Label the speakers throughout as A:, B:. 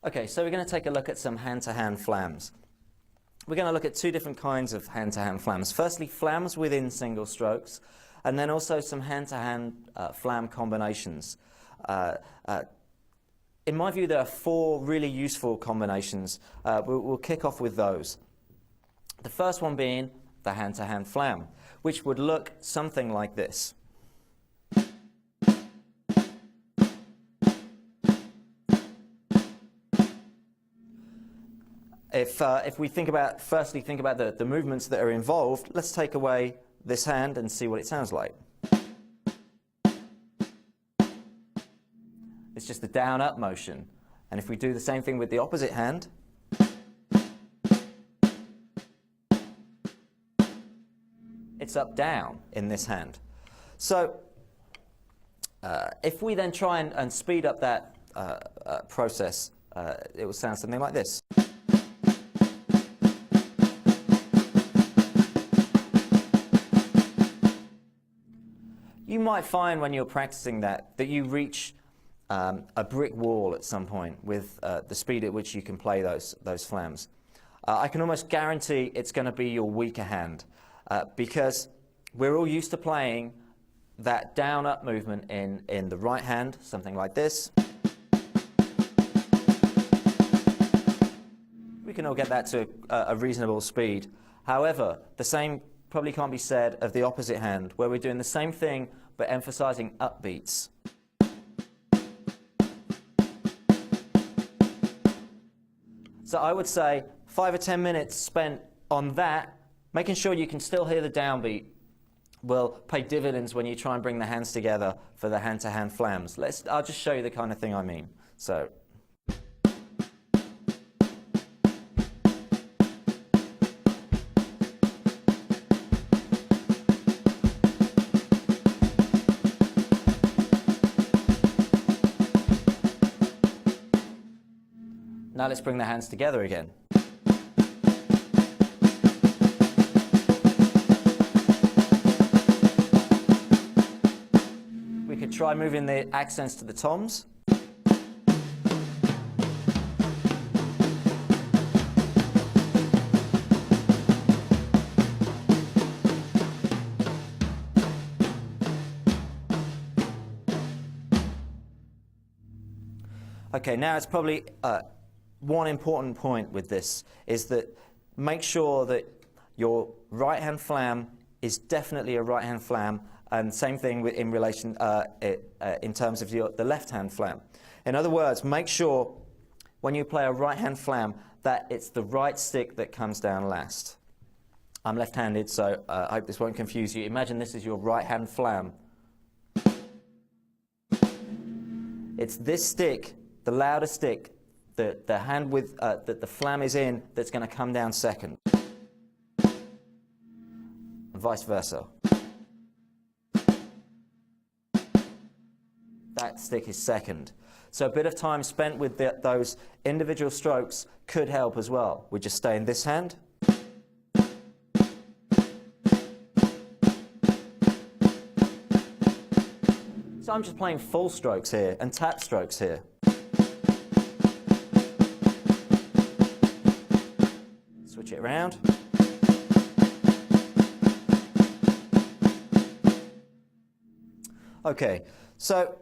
A: Okay, so we're going to take a look at some hand-to-hand flams. We're going to look at two different kinds of hand-to-hand flams. Firstly, flams within single strokes, and then also some hand-to-hand flam combinations. In my view, there are four really useful combinations. We'll kick off with those. The first one being the hand-to-hand flam, which would look something like this. If we firstly think about the movements that are involved, let's take away this hand and see what it sounds like. It's just the down-up motion. And if we do the same thing with the opposite hand, it's up-down in this hand. So if we then try and speed up that process, it will sound something like this. You might find when you're practicing that you reach a brick wall at some point with the speed at which you can play those flams. I can almost guarantee it's going to be your weaker hand because we're all used to playing that down-up movement in the right hand, something like this. We can all get that to a reasonable speed. However, the same probably can't be said of the opposite hand, where we're doing the same thing but emphasizing upbeats. So I would say 5 or 10 minutes spent on that, making sure you can still hear the downbeat, will pay dividends when you try and bring the hands together for the hand-to-hand flams. I'll just show you the kind of thing I mean. So. Now let's bring the hands together again. We could try moving the accents to the toms. Okay, now it's probably one important point with this is that make sure that your right hand flam is definitely a right hand flam, and same thing in relation in terms of the left hand flam. In other words, make sure when you play a right hand flam that it's the right stick that comes down last. I'm left-handed, so I hope this won't confuse you. Imagine this is your right hand flam. It's this stick, the louder stick, the hand with that the flam is in, that's going to come down second. Vice versa. That stick is second. So a bit of time spent with those individual strokes could help as well. We just stay in this hand. So I'm just playing full strokes here and tap strokes here. Switch it around. Okay, so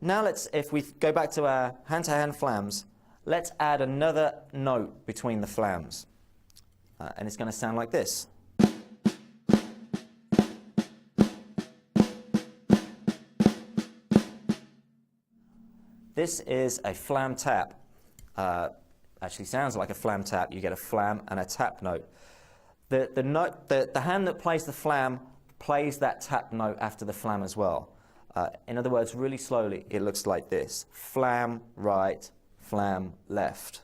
A: now if we go back to our hand-to-hand flams, let's add another note between the flams. And it's going to sound like this. This is a flam tap. Actually sounds like a flam tap. You get a flam and a tap note. The hand that plays the flam plays that tap note after the flam as well. In other words, really slowly, it looks like this. Flam right, flam left.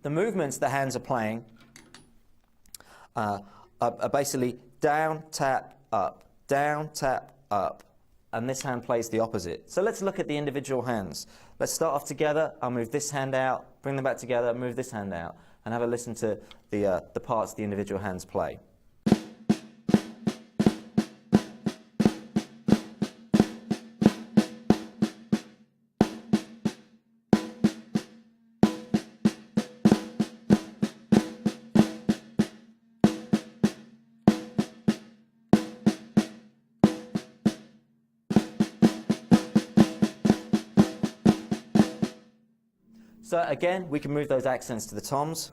A: The movements the hands are playing are basically down, tap, up, down, tap, up, and this hand plays the opposite. So let's look at the individual hands. Let's start off together. I'll move this hand out, bring them back together, move this hand out. and have a listen to the parts the individual hands play. So again, we can move those accents to the toms.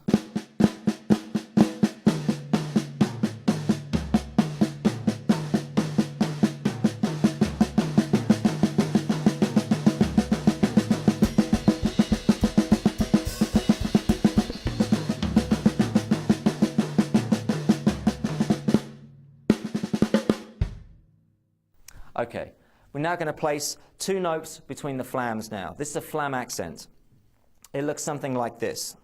A: Okay, we're now going to place two notes between the flams now. This is a flam accent. It looks something like this.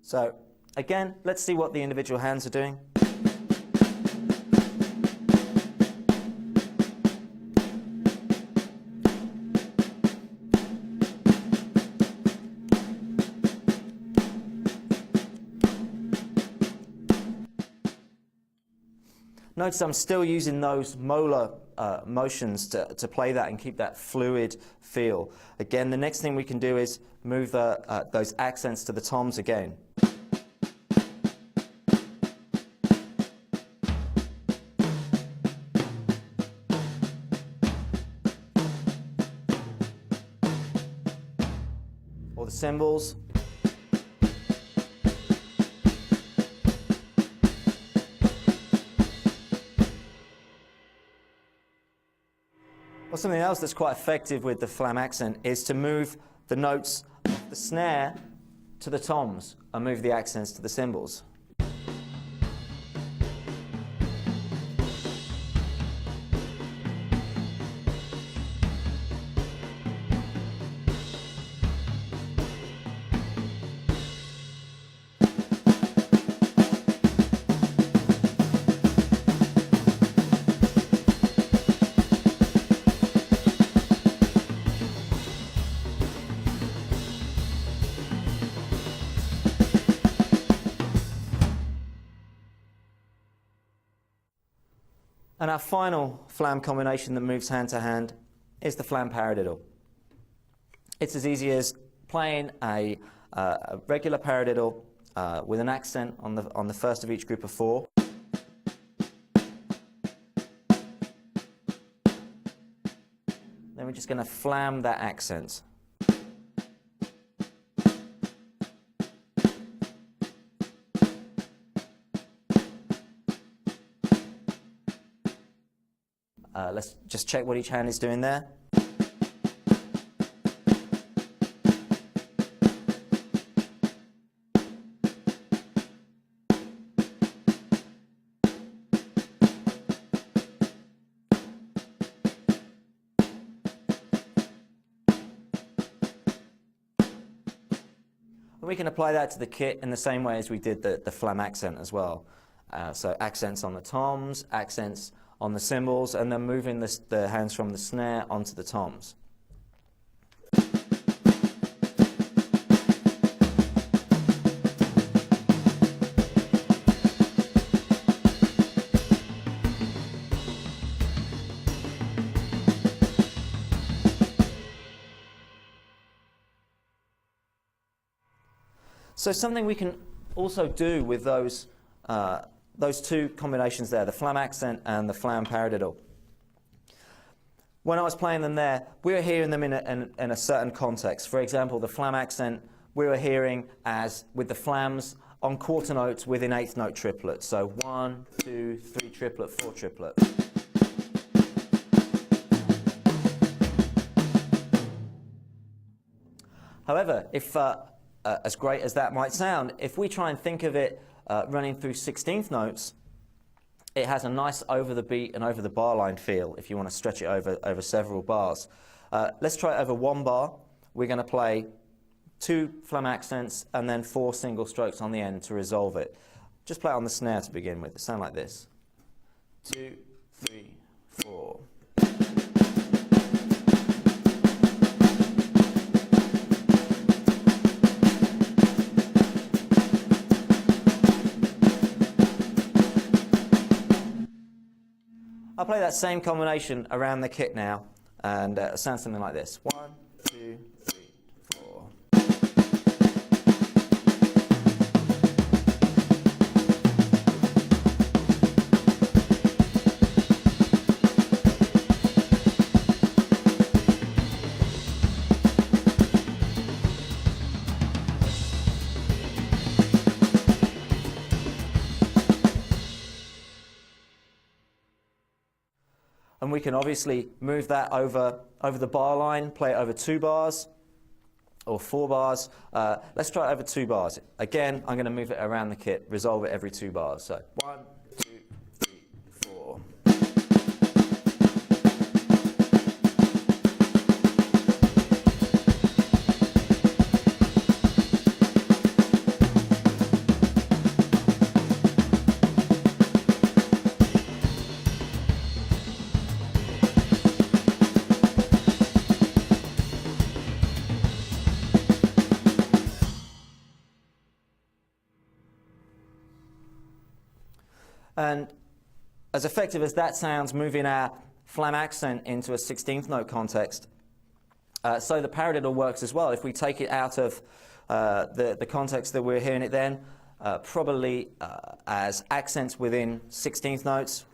A: So again, let's see what the individual hands are doing. Notice I'm still using those molar motions to play that and keep that fluid feel. Again, the next thing we can do is move those accents to the toms again. Or the cymbals. Well, something else that's quite effective with the flam accent is to move the notes of the snare to the toms and move the accents to the cymbals. And our final flam combination that moves hand to hand is the flam paradiddle. It's as easy as playing a regular paradiddle with an accent on the first of each group of four. Then we're just going to flam that accent. Let's just check what each hand is doing there. We can apply that to the kit in the same way as we did the flam accent as well. So accents on the toms, accents on the cymbals, and then moving the hands from the snare onto the toms. So something we can also do with those two combinations there, the flam accent and the flam paradiddle. When I was playing them there, we were hearing them in a certain context. For example, the flam accent we were hearing as with the flams on quarter notes within eighth note triplets. So 1, 2, 3 triplet, 4 triplet. However, if as great as that might sound, if we try and think of it running through 16th notes, it has a nice over the beat and over the bar line feel if you want to stretch it over several bars. Let's try it over one bar. We're going to play 2 flam accents and then 4 single strokes on the end to resolve it. Just play it on the snare to begin with. It sounds like this. 2, 3, 4. play that same combination around the kit now, and it sounds something like this. 1, 2, 3, 4. And we can obviously move that over the bar line, play it over 2 bars or 4 bars. Let's try it over 2 bars. Again, I'm going to move it around the kit, resolve it every 2 bars. So 1, 2, 3, 4. And as effective as that sounds, moving our flam accent into a 16th note context, so the paradiddle works as well. If we take it out of the context that we're hearing it then, probably as accents within 16th notes,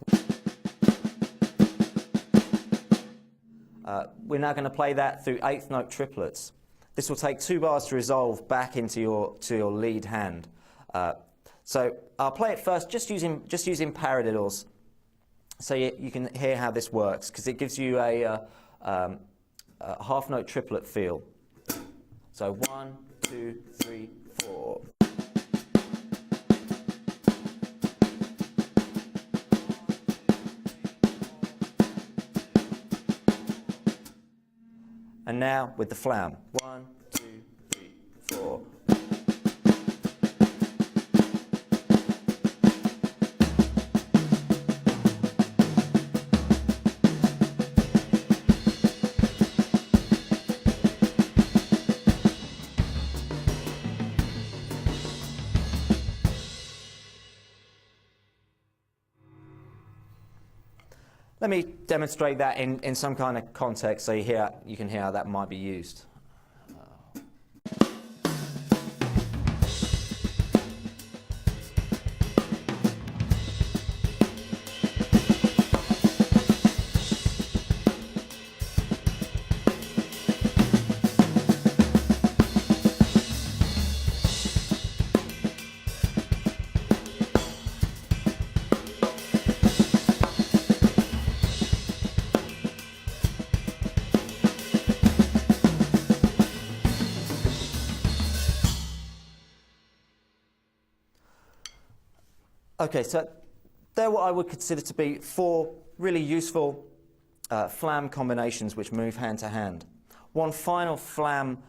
A: we're now going to play that through 8th note triplets. This will take 2 bars to resolve back into your lead hand. So I'll play it first just using paradiddles, so you can hear how this works, because it gives you a half note triplet feel. So 1, 2, 3, 4. And now with the flam. 1, 2, 3, 4. Let me demonstrate that in some kind of context so you can hear how that might be used. Okay, so they're what I would consider to be 4 really useful flam combinations which move hand to hand. One final flam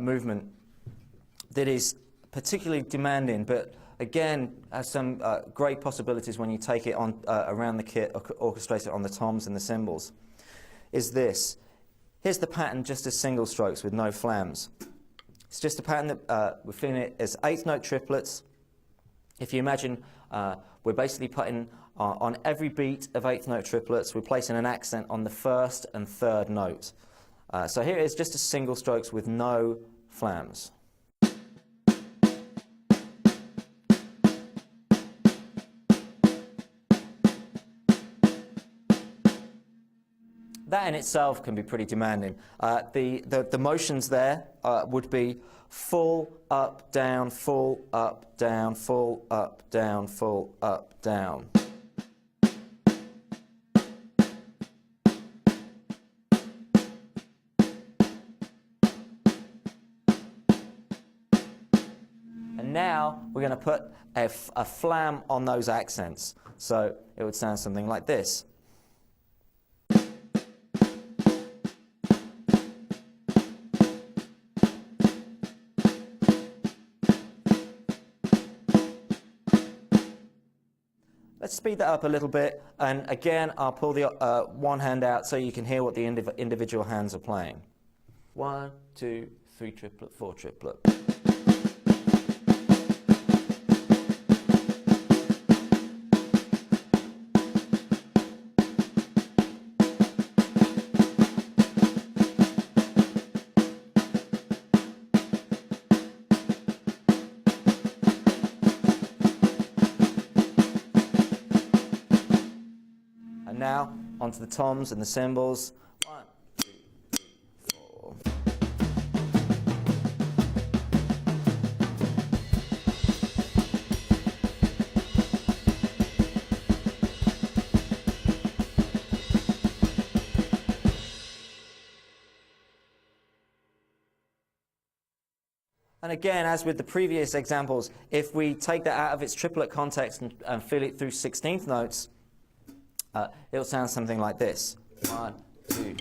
A: movement that is particularly demanding, but again has some great possibilities when you take it on around the kit, orchestrate it on the toms and the cymbals, is this. Here's the pattern just as single strokes with no flams. It's just a pattern that we're feeling it as 8th note triplets. If you imagine, we're basically putting on every beat of 8th note triplets, we're placing an accent on the 1st and 3rd note. So here it is, just a single strokes with no flams. That in itself can be pretty demanding. The motions there would be full, up, down, full, up, down, full, up, down, full, up, down. And now we're going to put a flam on those accents. So it would sound something like this. Let's speed that up a little bit, and again I'll pull the one hand out so you can hear what the individual hands are playing. 1, 2, 3 triplet, 4 triplet. onto the toms and the cymbals. 1, 2, 3, 4. And again, as with the previous examples, if we take that out of its triplet context and feel it through 16th notes, it'll sound something like this. 1, 2,